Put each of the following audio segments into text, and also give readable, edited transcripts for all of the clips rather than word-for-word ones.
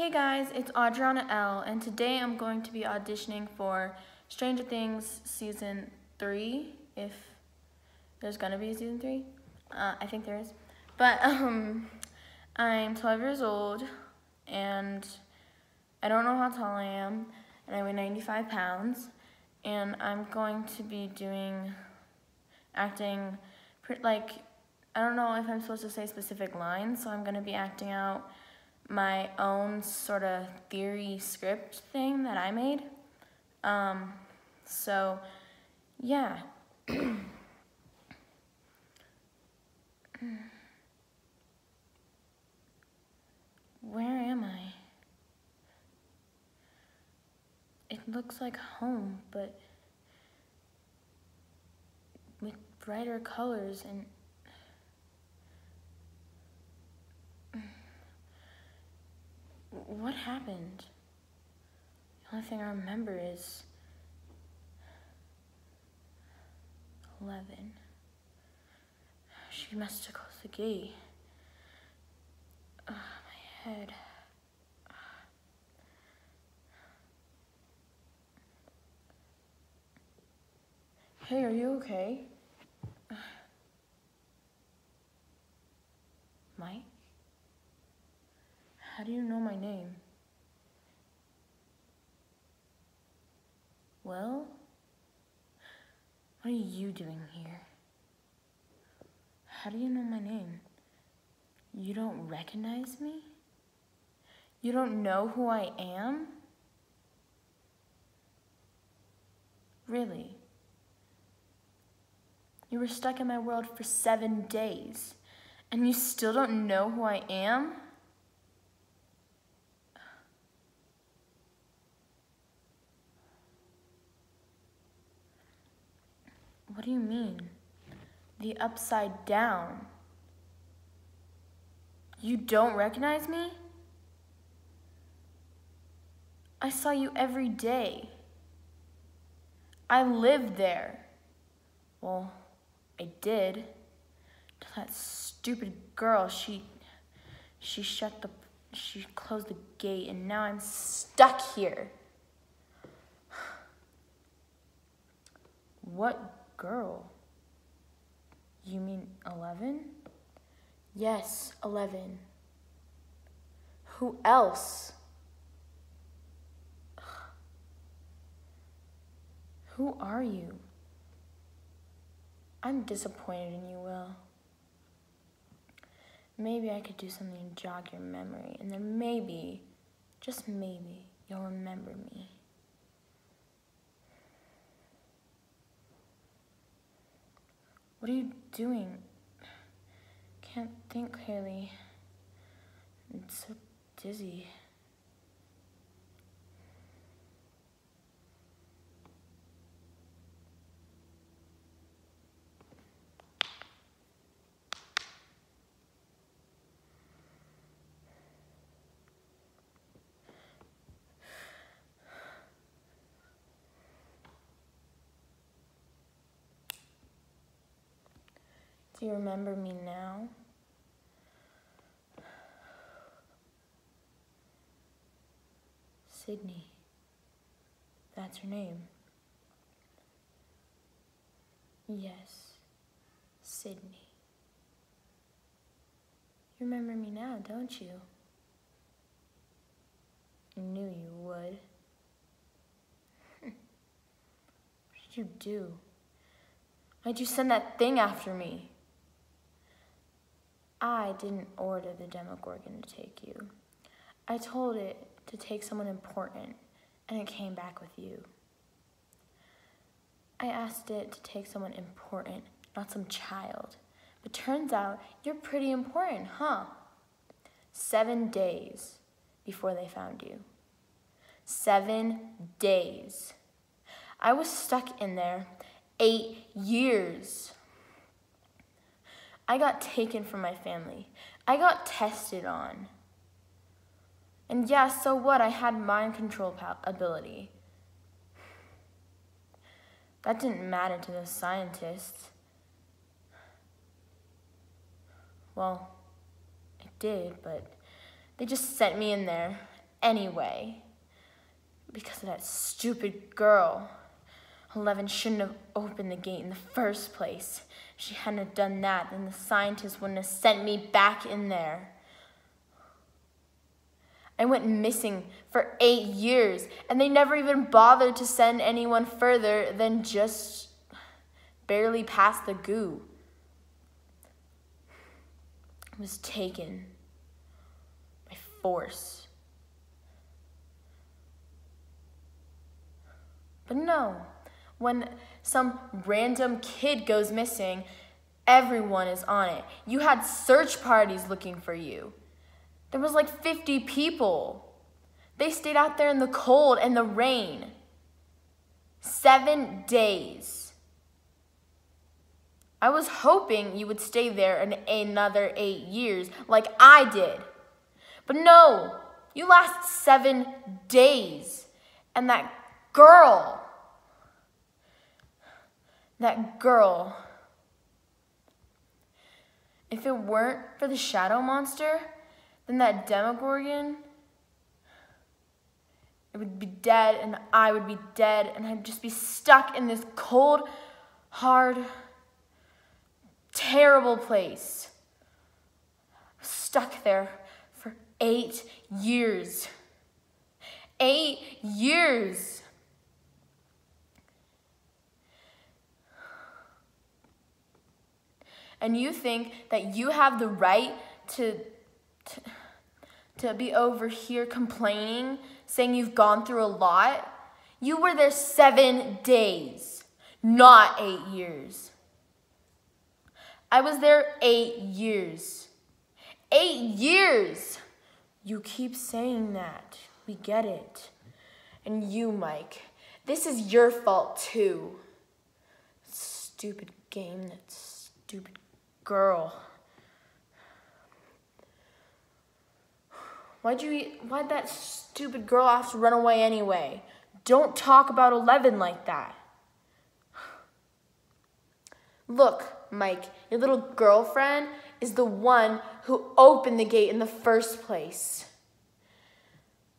Hey guys, it's Adriana L, and today I'm going to be auditioning for Stranger Things Season 3, if there's gonna be a Season 3. I think there is. But I'm 12 years old, and I don't know how tall I am, and I weigh 95 pounds, and I'm going to be doing acting, like, I don't know if I'm supposed to say specific lines, so I'm gonna be acting out my own sort of theory script thing that I made. So yeah. Where am I? It looks like home, but with brighter colors and what happened? The only thing I remember is 11. She must have closed the gate. My head. Hey, are you okay? Mike? How do you know my name? Well, what are you doing here? How do you know my name? You don't recognize me? You don't know who I am? Really? You were stuck in my world for 7 days, and you still don't know who I am? What do you mean? The upside down? You don't recognize me? I saw you every day. I lived there. Well, I did. Till that stupid girl, she closed the gate, and now I'm stuck here. What girl? You mean 11? Yes, 11. Who else? Who are you? I'm disappointed in you, Will. Maybe I could do something to jog your memory, and then maybe, just maybe, you'll remember me. What are you doing? Can't think clearly. I'm so dizzy. Do you remember me now? Sydney. That's her name. Yes, Sydney. You remember me now, don't you? I knew you would. What did you do? Why'd you send that thing after me? I didn't order the Demogorgon to take you. I told it to take someone important, and it came back with you. I asked it to take someone important, not some child. But turns out you're pretty important, huh? 7 days before they found you. 7 days. I was stuck in there 8 years. I got taken from my family. I got tested on. And yeah, so what? I had mind control ability. That didn't matter to the scientists. Well, it did, but they just sent me in there. anyway. Because of that stupid girl. 11 shouldn't have opened the gate in the first place. If she hadn't have done that, then the scientist wouldn't have sent me back in there. I went missing for 8 years, and they never even bothered to send anyone further than just barely past the goo. I was taken by force. But no, when some random kid goes missing, everyone is on it. You had search parties looking for you. There was like 50 people. They stayed out there in the cold and the rain. 7 days. I was hoping you would stay there in another 8 years like I did. But no, you last 7 days. And that girl, if it weren't for the shadow monster, then that Demogorgon, it would be dead and I would be dead and I'd just be stuck in this cold, hard, terrible place. Stuck there for 8 years. 8 years. And you think that you have the right to be over here complaining, saying you've gone through a lot? You were there 7 days, not 8 years. I was there 8 years. 8 years! You keep saying that. We get it. And you, Mike, this is your fault too. Stupid game, that stupid girl. Why'd that stupid girl have to run away anyway? Don't talk about 11 like that. Look, Mike, your little girlfriend is the one who opened the gate in the first place.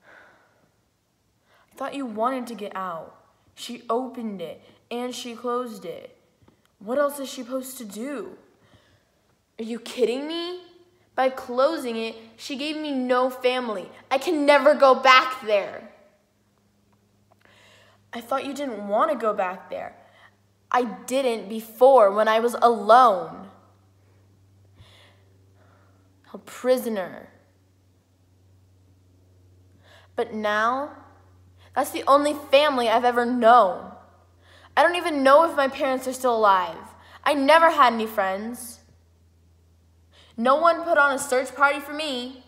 I thought you wanted to get out. She opened it and she closed it. What else is she supposed to do? Are you kidding me? By closing it, she gave me no family. I can never go back there. I thought you didn't want to go back there. I didn't before when I was alone. A prisoner. But now, that's the only family I've ever known. I don't even know if my parents are still alive. I never had any friends. No one put on a search party for me.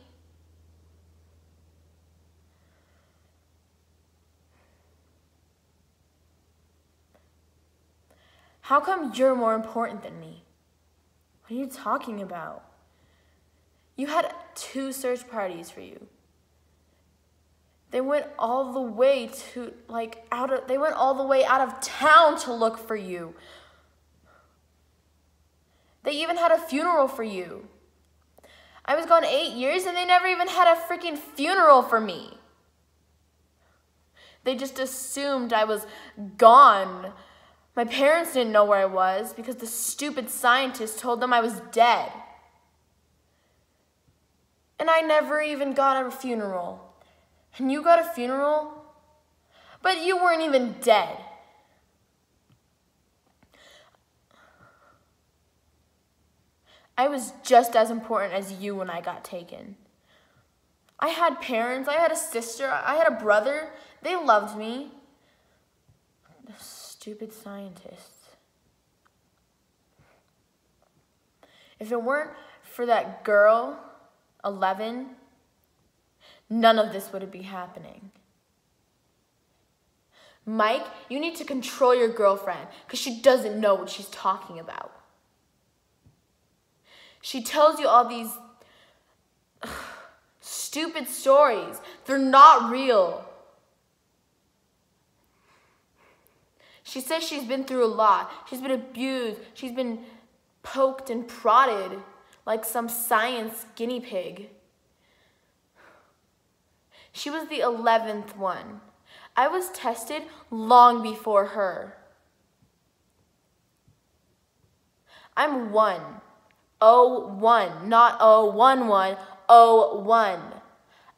How come you're more important than me? What are you talking about? You had 2 search parties for you. They went all the way out of town to look for you. They even had a funeral for you. I was gone 8 years and they never even had a freaking funeral for me. They just assumed I was gone. My parents didn't know where I was because the stupid scientist told them I was dead. And I never even got a funeral. And you got a funeral? But you weren't even dead. I was just as important as you when I got taken. I had parents, I had a sister, I had a brother. They loved me. The stupid scientists. If it weren't for that girl, 11, none of this would be happening. Mike, you need to control your girlfriend because she doesn't know what she's talking about. She tells you all these stupid stories. They're not real. She says she's been through a lot. She's been abused. She's been poked and prodded like some science guinea pig. She was the 11th one. I was tested long before her. I'm 1. 01, not 011, 01.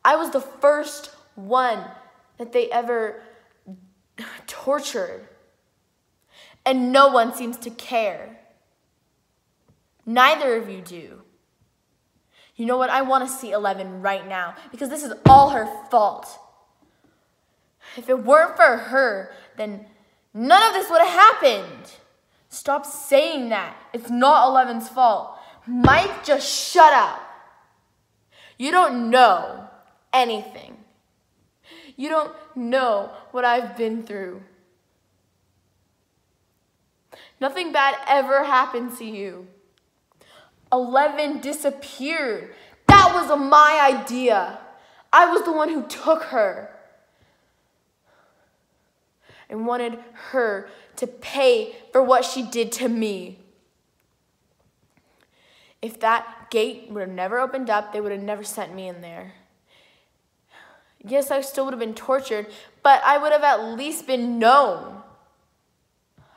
I was the first one that they ever tortured. And no one seems to care. Neither of you do. You know what? I want to see 11 right now because this is all her fault. If it weren't for her, then none of this would have happened. Stop saying that. It's not 11's fault. Mike, just shut up. You don't know anything. You don't know what I've been through. Nothing bad ever happened to you. 11 disappeared. That was my idea. I was the one who took her. I wanted her to pay for what she did to me. If that gate would have never opened up, they would have never sent me in there. Yes, I still would have been tortured, but I would have at least been known.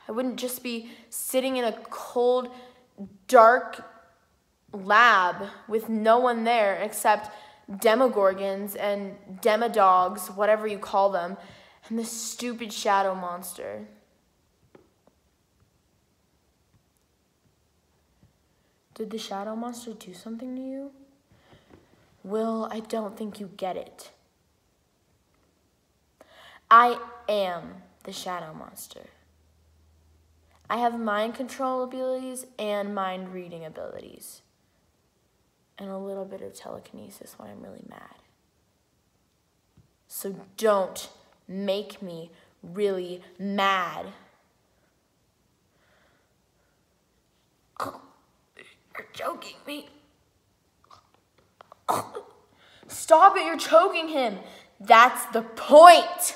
I wouldn't just be sitting in a cold, dark lab with no one there except demogorgons and demodogs, whatever you call them, and this stupid shadow monster. Did the shadow monster do something to you? Will, I don't think you get it. I am the shadow monster. I have mind control abilities and mind reading abilities. And a little bit of telekinesis when I'm really mad. So don't make me really mad. You're choking me. Stop it, you're choking him. That's the point.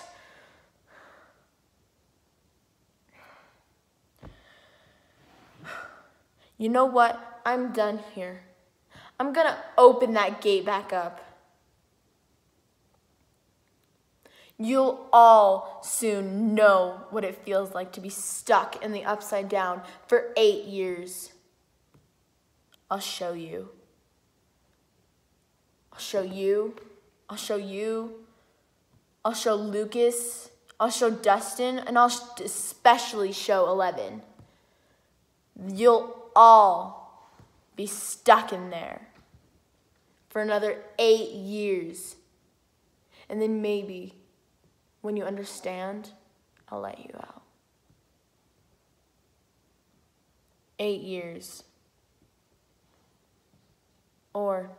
You know what? I'm done here. I'm gonna open that gate back up. You'll all soon know what it feels like to be stuck in the upside down for 8 years. I'll show you. I'll show you. I'll show you. I'll show Lucas. I'll show Dustin. And I'll especially show 11. You'll all be stuck in there for another 8 years. And then maybe when you understand, I'll let you out. 8 years. Or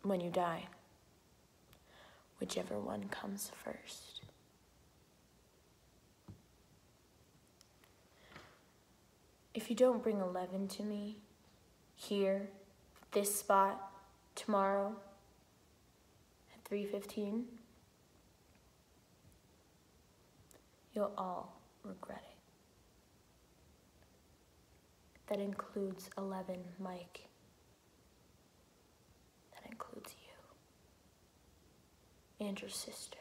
when you die. Whichever one comes first. If you don't bring 11 to me, here, this spot, tomorrow, at 3:15, you'll all regret it. That includes 11, Mike. That includes you. And your sister.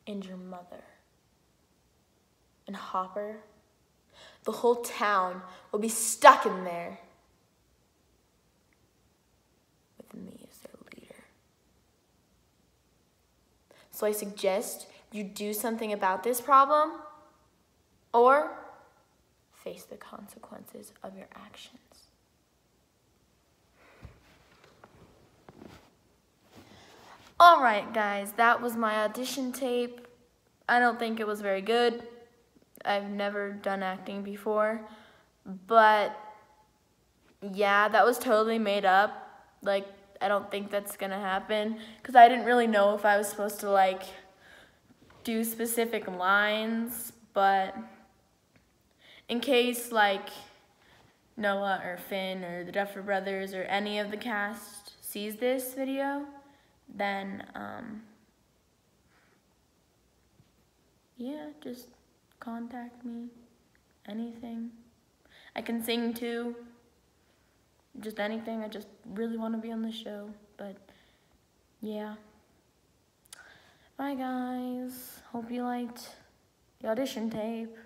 And your mother. And Hopper. The whole town will be stuck in there. With me as their leader. So I suggest you do something about this problem, or face the consequences of your actions. All right, guys, that was my audition tape. I don't think it was very good. I've never done acting before, but yeah, that was totally made up. Like, I don't think that's gonna happen because I didn't really know if I was supposed to like do specific lines, but in case like Noah or Finn or the Duffer Brothers or any of the cast sees this video, then yeah, just contact me, anything. I can sing too, just anything. I just really want to be on the show, but yeah. Bye, guys. Hope you liked the audition tape.